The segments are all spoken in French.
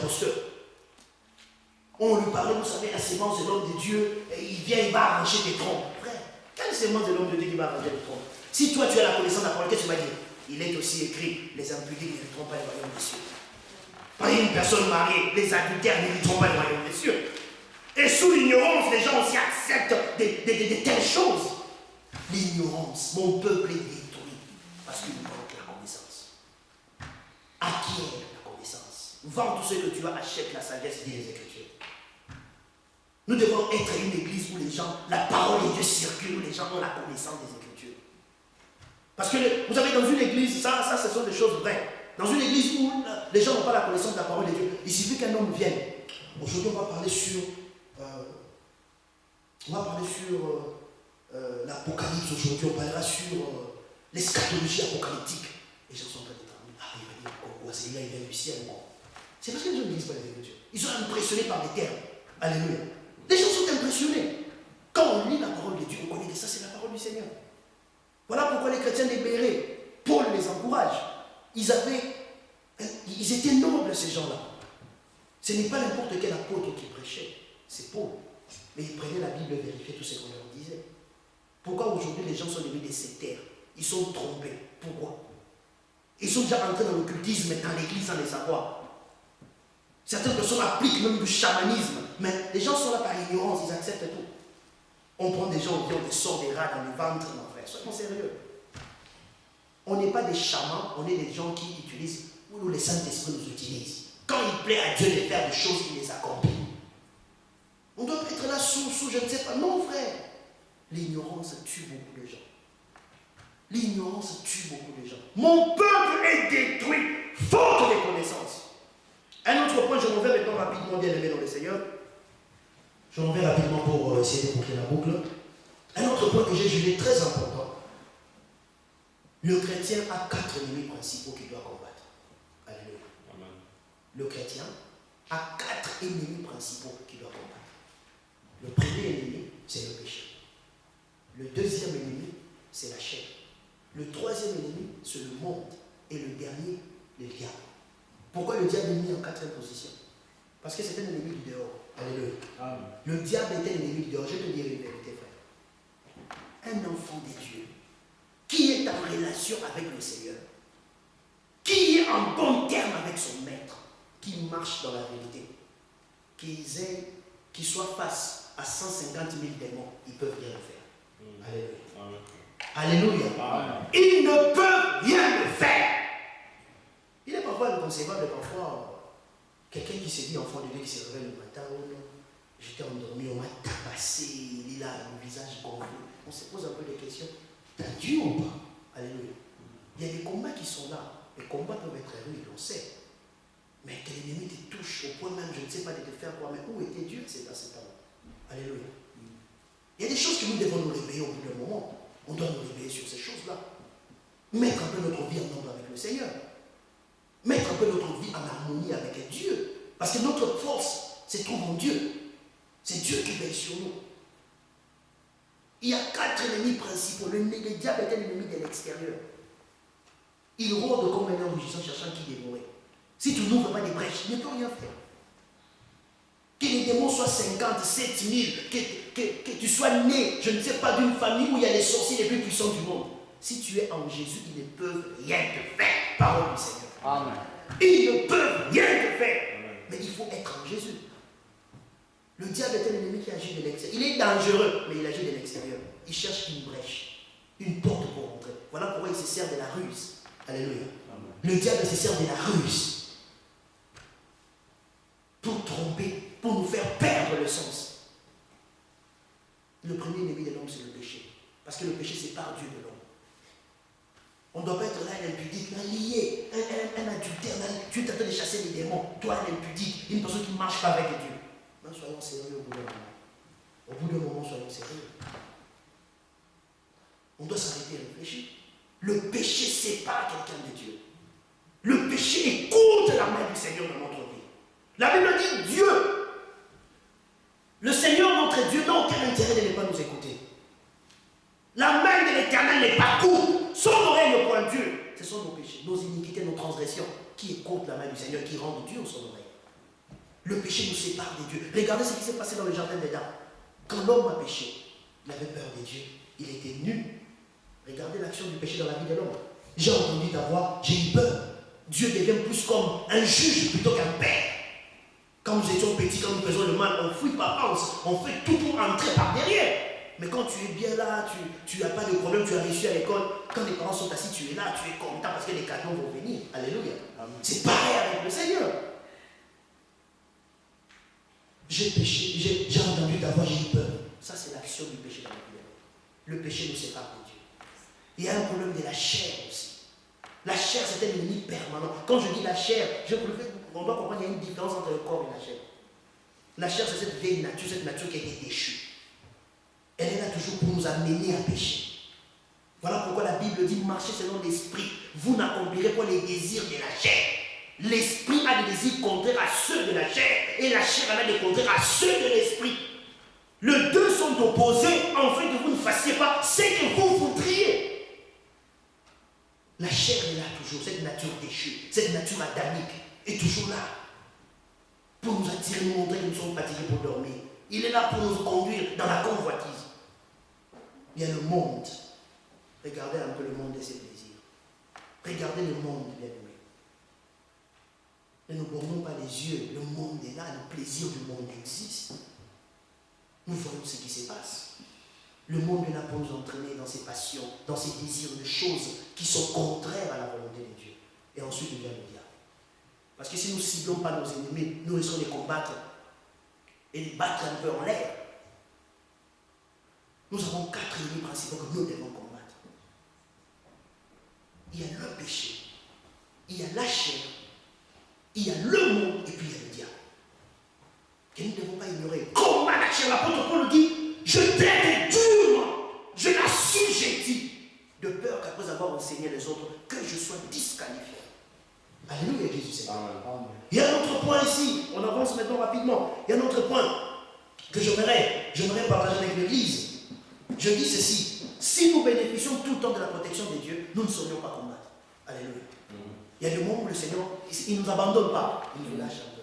imposteur. On lui parlait, vous savez, la sémence de l'homme de Dieu, et il vient, il va arranger des troncs. Frère, quelle sémence de l'homme de Dieu qui va arranger des troncs? Si toi tu as la connaissance de la parole, qu'est-ce que tu vas dire? Il est aussi écrit, les impudiques n'hériteront pas le royaume des cieux. Pas une personne mariée, les adultères n'hériteront pas le royaume des cieux. Et sous l'ignorance, les gens aussi acceptent de telles choses. L'ignorance, mon peuple est détruit parce qu'il manque la connaissance. Acquiert la connaissance. Vends tout ce que tu as, achète la sagesse des Écritures. Nous devons être une église où les gens, la parole de Dieu circule, où les gens ont la connaissance des Écritures. Parce que, vous savez, dans une église, ça ce sont des choses vraies. Dans une église où les gens n'ont pas la connaissance de la parole de Dieu, il suffit qu'un homme vienne. Aujourd'hui, on va parler sur l'Apocalypse aujourd'hui, on parlera sur l'eschatologie apocalyptique. Les gens sont en train de dire, ah, il va dire quoi, c'est là, il vient du ciel. C'est parce que les gens ne lisent pas les Écritures. Ils sont impressionnés par les termes. Alléluia. Les gens sont impressionnés. Quand on lit la parole de Dieu, on connaît que ça, c'est la parole du Seigneur. Voilà pourquoi les chrétiens libérés, Paul les encourage. Ils étaient nobles, ces gens-là. Ce n'est pas n'importe quel apôtre qui prêchait, c'est Paul. Mais ils prenaient la Bible et vérifiaient tout ce qu'on leur disait. Pourquoi aujourd'hui les gens sont devenus des sectaires? Ils sont trompés. Pourquoi? Ils sont déjà entrés dans l'occultisme et dans l'église sans les savoir. Certaines personnes appliquent même du chamanisme, mais les gens sont là par ignorance, ils acceptent tout. On prend des gens qui ont des sorts des rats dans le ventre, mon frère. Soyons sérieux. On n'est pas des chamans, on est des gens qui utilisent, où le Saint-Esprit nous utilise. Quand il plaît à Dieu de faire des choses, il les accomplit. On doit pas être là sous, je ne sais pas. Non, frère. L'ignorance tue beaucoup de gens. L'ignorance tue beaucoup de gens. Mon peuple est détruit, faute de connaissances. Un autre point, je m'en vais maintenant rapidement, bien aimé dans le Seigneur. Je m'en vais rapidement pour essayer de boucler la boucle. Un autre point que j'ai jugé très important. Le chrétien a 4 ennemis principaux qu'il doit combattre. Alléluia. Amen. Le chrétien a 4 ennemis principaux qu'il doit combattre. Le premier ennemi, c'est le péché. Le deuxième ennemi, c'est la chair. Le troisième ennemi, c'est le monde. Et le dernier, le diable. Pourquoi le diable est mis en 4e position? Parce que c'est un ennemi du dehors. Alléluia. Amen. Le diable est un ennemi du dehors. Je te dirai une vérité, frère. Un enfant de Dieu qui est en relation avec le Seigneur, qui est en bon terme avec son maître, qui marche dans la vérité, qui soit face à 150 000 démons, ils peuvent rien le faire. Alléluia. Alléluia. Amen. Ils ne peuvent rien le faire. Il est parfois inconcevable, parfois, quelqu'un qui se dit enfant de Dieu, qui se réveille le matin, oh non, j'étais endormi, on m'a tabassé, il a le visage gonflé. On se pose un peu des questions. T'as Dieu ou pas? Alléluia. Il y a des combats qui sont là. Les combats peuvent être rudes, on sait. Mais que l'ennemi te touche au point même, je ne sais pas de te faire quoi, mais où était Dieu c'est à ce temps? Alléluia. Il y a des choses que nous devons nous réveiller au bout d'un moment. On doit nous réveiller sur ces choses-là. Mettre un peu notre vie en ordre avec le Seigneur. Mettre un peu notre vie en harmonie avec Dieu. Parce que notre force se trouve en Dieu. C'est Dieu qui veille sur nous. Il y a 4 ennemis principaux. Le diable est un ennemi de l'extérieur. Il rôde comme un rugissant cherchant qui dévorer. Si tu n'ouvres pas des brèches, il ne peut rien faire. Que les démons soient 50, 7000, que tu sois né, je ne sais pas, d'une famille où il y a les sorciers les plus puissants du monde. Si tu es en Jésus, ils ne peuvent rien te faire. Parole du Seigneur. Amen. Ils ne peuvent rien te faire. Amen. Mais il faut être en Jésus. Le diable est un ennemi qui agit de l'extérieur. Il est dangereux, mais il agit de l'extérieur. Il cherche une brèche, une porte pour entrer. Voilà pourquoi il se sert de la ruse. Alléluia. Amen. Le diable se sert de la ruse pour tromper, pour nous faire perdre le sens. Le premier ennemi de l'homme, c'est le péché. Parce que le péché sépare Dieu de l'homme. On ne doit pas être là, un impudique, un lié, un adultère. Tu es en train de chasser les démons. Toi, un impudique, une personne qui ne marche pas avec Dieu. Non, soyons sérieux au bout d'un moment. Au bout d'un moment, soyons sérieux. On doit s'arrêter et réfléchir. Le péché sépare quelqu'un de Dieu. Le péché écoute la main du Seigneur dans notre vie. La Bible dit Dieu. Le Seigneur, notre Dieu, n'a aucun intérêt de ne pas nous écouter. La main de l'Éternel n'est pas courte. Son oreille ne pointe Dieu. Ce sont nos péchés, nos iniquités, nos transgressions qui écoutent la main du Seigneur, qui rendent Dieu son oreille. Le péché nous sépare de Dieu. Regardez ce qui s'est passé dans le jardin d'Éden. Quand l'homme a péché, il avait peur de Dieu. Il était nu. Regardez l'action du péché dans la vie de l'homme. J'ai entendu ta voix, j'ai eu peur. Dieu devient plus comme un juge plutôt qu'un père. Quand nous étions petits, quand nous faisions le mal, on fouille par avance, on fait tout pour entrer par derrière. Mais quand tu es bien là, tu n'as pas de problème, tu as réussi à l'école, quand les parents sont assis, tu es là, tu es content parce que les cadeaux vont venir. Alléluia. C'est pareil avec le Seigneur. J'ai péché, j'ai entendu ta voix, j'ai eu peur. Ça, c'est l'action du péché dans la vie. Le péché nous sépare de Dieu. Il y a un problème de la chair aussi. La chair, c'est un ennemi permanent. Quand je dis la chair, on doit comprendre qu'il y a une différence entre le corps et la chair. La chair, c'est cette vieille nature, cette nature qui a été déchue. Elle est là toujours pour nous amener à pécher. Voilà pourquoi la Bible dit marchez selon l'esprit. Vous n'accomplirez pas les désirs de la chair. L'esprit a des désirs contraires à ceux de la chair et la chair a des contraires à ceux de l'esprit. Les deux sont opposés en fait que vous ne fassiez pas ce que vous voudriez. La chair est là toujours, cette nature déchue, cette nature adamique est toujours là pour nous attirer, nous montrer que nous sommes fatigués pour dormir. Il est là pour nous conduire dans la convoitise. Il y a le monde. Regardez un peu le monde et ses plaisirs. Regardez le monde, bien aimé. Ne nous bornons pas les yeux. Le monde est là, le plaisir du monde existe. Nous voyons ce qui se passe. Le monde est là pour nous entraîner dans ses passions, dans ses désirs de choses qui sont contraires à la volonté de Dieu. Et ensuite, il vient le diable. Parce que si nous ne ciblons pas nos ennemis, nous risquons de les combattre et les battre un peu en l'air. Nous avons 4 ennemis principaux que nous devons combattre. Il y a le péché, il y a la chair, il y a le monde et puis il y a le diable. Que nous ne devons pas ignorer. Combat la chair, l'apôtre Paul dit, je t'aide durement, je l'assujettis, de peur qu'après avoir enseigné les autres, que je sois disqualifié. Alléluia, Jésus Seigneur. Il y a un autre point ici, on avance maintenant rapidement. Il y a un autre point que j'aimerais partager avec l'Église. Je dis ceci, si nous bénéficions tout le temps de la protection de Dieu, nous ne saurions pas combattre. Alléluia. Il y a des moments où le Seigneur, il ne nous abandonne pas, il nous lâche un peu.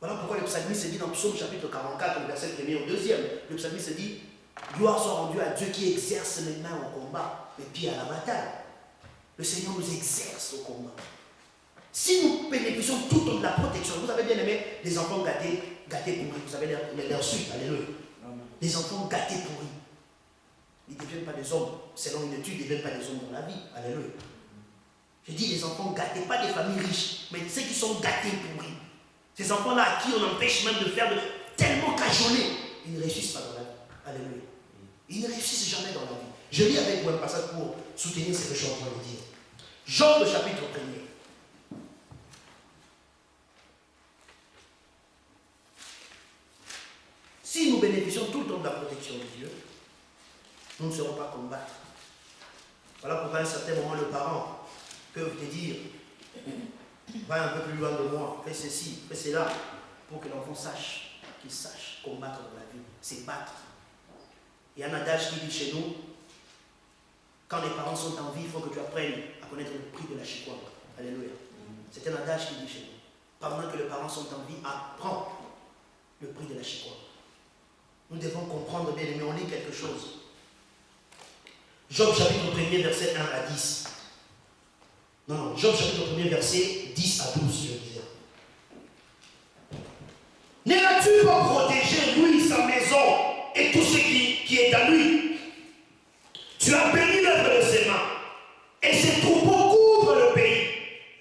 Voilà pourquoi le psalmiste se dit dans Psaume chapitre 44, le verset 1er au 2e, le psalmiste se dit, gloire soit rendue à Dieu qui exerce les mains au combat, les pieds à la bataille. Le Seigneur nous exerce au combat. Si nous bénéficions tout le temps de la protection, vous avez bien aimé les enfants gâtés pourris, vous savez leur suite, alléluia. Les enfants gâtés pourris, ils ne deviennent pas des hommes, selon une étude, ils ne deviennent pas des hommes dans la vie, alléluia. Je dis les enfants gâtés, pas des familles riches, mais ceux qui sont gâtés pourris. Ces enfants-là à qui on empêche même de faire tellement cajoler, ils ne réussissent pas dans la vie, alléluia. Ils ne réussissent jamais dans la vie. Je lis avec vous un passage pour soutenir ce que je suis en train de dire. Job, le chapitre 1er. Si nous bénéficions tout le temps de la protection de Dieu, nous ne serons pas combattre. Voilà pourquoi à un certain moment, le parent peut te dire, va un peu plus loin de moi, fais ceci, fais cela, pour que l'enfant sache, qu'il sache combattre dans la vie, c'est battre. Il y a un adage qui dit chez nous, quand les parents sont en vie, il faut que tu apprennes à connaître le prix de la chicoine. Alléluia. C'est un adage qui dit chez nous. Pendant que les parents sont en vie, apprends le prix de la chicoine. Nous devons comprendre, bien aimé, on lit quelque chose. Job chapitre 1er, verset 1 à 10. Non, Job chapitre 1er, verset 10 à 12, je disais. Ne l'as-tu pas protégé, lui, sa maison, et tout ce qui est à lui? Tu as béni l'œuvre de ses mains, et ses troupeaux couvrent le pays.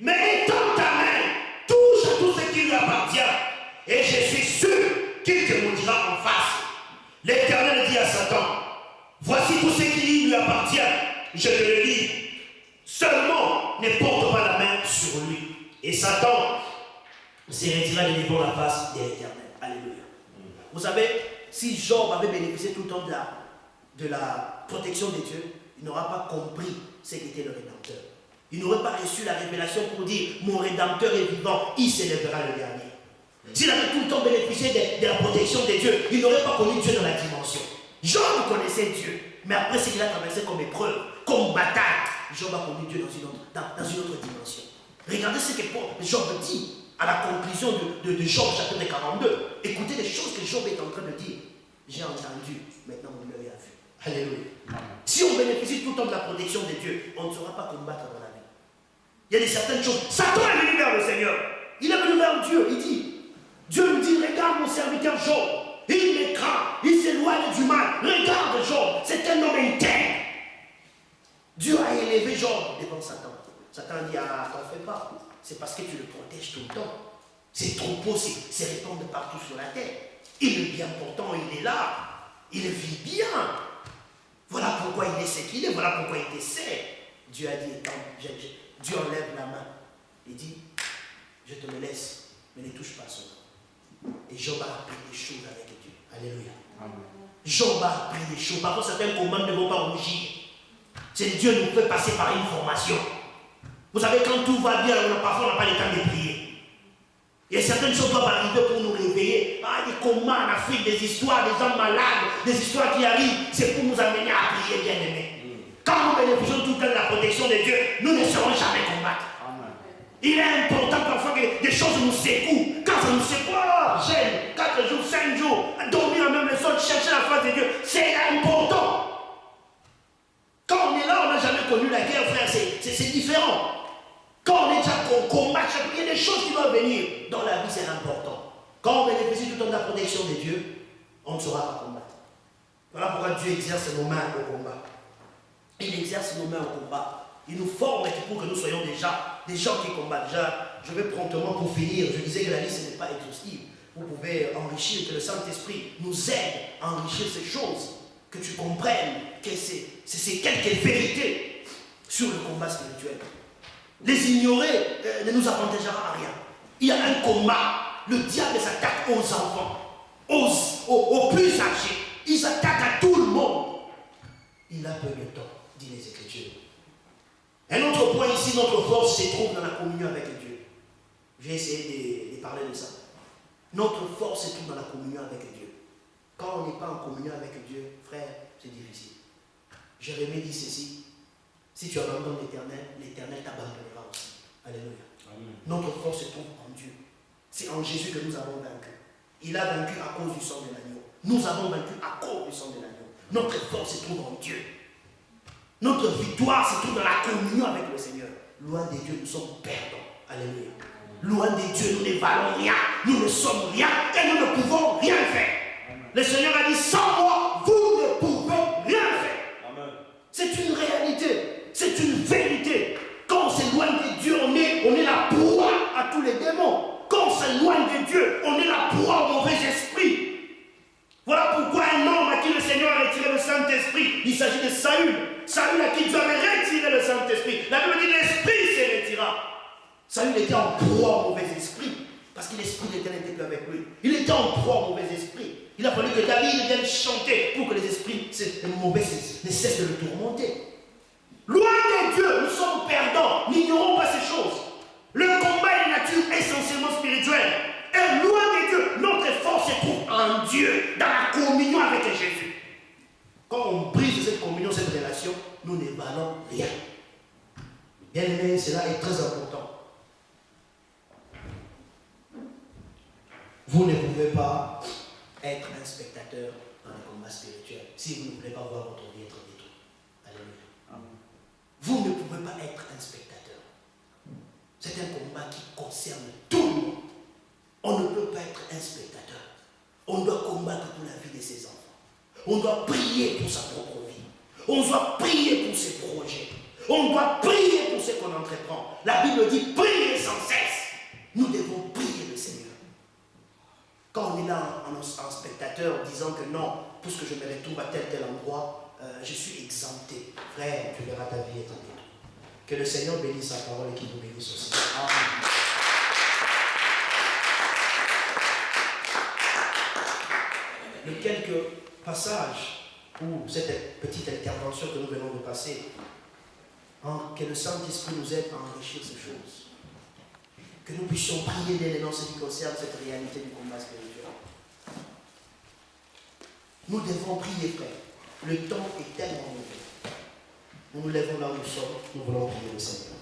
Mais étends ta main, touche à tout ce qui lui appartient, et je suis sûr qu'il te maudira en face. L'Éternel dit à Satan, voici tout ce qui lui appartient, je te le dis. Seulement, ne porte pas la main sur lui. Et Satan se retira de devant la face de l'Éternel. Alléluia. Vous savez, si Job avait bénéficié tout le temps de la protection de Dieu, il n'aura pas compris ce qu'était le Rédempteur. Il n'aurait pas reçu la révélation pour dire, mon Rédempteur est vivant, il s'élèvera le dernier. S'il avait tout le temps bénéficié de la protection de Dieu, il n'aurait pas connu Dieu dans la dimension. Job connaissait Dieu, mais après ce qu'il a traversé comme épreuve, comme bataille, Job a connu Dieu dans une autre dimension. Regardez ce que Job dit à la conclusion de Job chapitre 42. Écoutez les choses que Job est en train de dire. J'ai entendu, maintenant mon œil a vu. Alléluia. Si on bénéficie tout le temps de la protection de Dieu, on ne saura pas combattre dans la vie. Il y a certaines choses. Satan est venu vers le Seigneur. Il est venu vers Dieu. Il dit, Dieu lui dit, regarde mon serviteur Job. Il m'écrase, il s'éloigne du mal. Regarde Job, c'est un homme intègre. Dieu a élevé Job devant Satan. Satan dit, ah, t'en fais pas. C'est parce que tu le protèges tout le temps. Ses troupeaux se répandent partout sur la terre. Il est bien portant, il est là. Il vit bien. Voilà pourquoi il est ce qu'il est. Voilà pourquoi il décède. Dieu a dit, Dieu enlève la main. Il dit, je te le laisse, mais ne touche pas son nom. Et Job a appris des choses avec Dieu. Alléluia. Amen. Job a appris des choses. Parfois, certains commandes ne vont pas rougir. C'est Dieu nous fait passer par une formation. Vous savez, quand tout va bien, parfois on n'a pas le temps de prier. Il y a certaines choses qui doivent arriver pour nous réveiller. Ah, des combats en Afrique, des histoires, des gens malades, des histoires qui arrivent, c'est pour nous amener à prier, bien aimés. Quand nous bénéficions tout le temps de la protection de Dieu, nous ne saurons jamais combattre. Il est important parfois que des choses nous secouent. Quand ça nous secoue, jeûne, 4 jours, 5 jours, dormir même le sol, chercher la face de Dieu, c'est important. Quand on est là, on n'a jamais connu la guerre, frère, c'est différent. Quand on est déjà qu'on combat, il y a des choses qui doivent venir. Dans la vie, c'est important. Quand on bénéficie tout le temps de la protection de Dieu, on ne saura pas combattre. Voilà pourquoi Dieu exerce nos mains au combat. Il exerce nos mains au combat. Il nous forme pour que nous soyons déjà des gens qui combattent. Déjà, je vais promptement pour finir. Je disais que la liste n'est pas exhaustive. Vous pouvez enrichir, que le Saint-Esprit nous aide à enrichir ces choses. Que tu comprennes que c'est quelques vérités sur le combat spirituel. Les ignorer ne nous avantagera à rien. Il y a un combat. Le diable s'attaque aux enfants, aux plus âgés. Il s'attaque à tout le monde. Il a peu de temps, dit les Écritures. Un autre point ici, notre force se trouve dans la communion avec Dieu. Je vais essayer de parler de ça. Notre force se trouve dans la communion avec Dieu. Quand on n'est pas en communion avec Dieu, frère, c'est difficile. Jérémie dit ceci. Si tu abandonnes l'Éternel, l'Éternel t'abandonnera aussi. Alléluia. Amen. Notre force se trouve en Dieu. C'est en Jésus que nous avons vaincu. Il a vaincu à cause du sang de l'agneau. Nous avons vaincu à cause du sang de l'agneau. Notre force se trouve en Dieu. Notre victoire se trouve dans la communion avec le Seigneur. Loin de Dieu, nous sommes perdants. Alléluia. Loin de Dieu, nous ne valons rien. Nous ne sommes rien et nous ne pouvons rien faire. Amen. Le Seigneur a dit, sans moi, vous ne pouvez rien faire. Amen. C'est une réalité. C'est une vérité. Quand on s'éloigne de Dieu, on est la proie à tous les démons. Quand on s'éloigne de Dieu, on est la proie au mauvais esprit. Voilà pourquoi un homme à qui le Seigneur a retiré le Saint-Esprit, il s'agit de Saül. Saül à qui Dieu avait retiré le Saint-Esprit. La Bible dit l'Esprit se retira. Saül était en proie au mauvais esprit. Parce que l'Esprit de l'Éternel n'était plus avec lui. Il était en proie au mauvais esprit. Il a fallu que David vienne chanter pour que les esprits mauvais ne cessent de le tourmenter. Loin de Dieu, nous sommes perdants. N'ignorons pas ces choses. Le combat est de nature essentiellement spirituelle. Et loin de Dieu, notre force se trouve en Dieu, dans la communion avec Jésus. Quand on brise cette communion, cette relation, nous ne valons rien. Bien aimé, cela est très important. Vous ne pouvez pas être un spectateur dans le combat spirituel si vous ne voulez pas voir votre vie être détruite. Alléluia. Amen. Vous ne pouvez pas être un spectateur. C'est un combat qui concerne tout le monde. On ne peut pas être un spectateur. On doit combattre pour la vie de ses enfants. On doit prier pour sa propre vie. On doit prier pour ses projets. On doit prier pour ce qu'on entreprend. La Bible dit priez sans cesse. Nous devons prier le Seigneur. Quand on est là en spectateur disant que non, puisque je me retrouve à tel endroit, je suis exempté. Frère, tu verras ta vie être détruite. Que le Seigneur bénisse sa parole et qu'il vous bénisse aussi. Amen. Les quelques passages ou cette petite intervention que nous venons de passer, que le Saint-Esprit nous aide à enrichir ces choses. Que nous puissions prier dès les noms ce qui concerne cette réalité du combat spirituel. Nous devons prier, frère. Le temps est tellement mauvais. Nous nous lèvons là où nous sommes, nous voulons prier le Seigneur.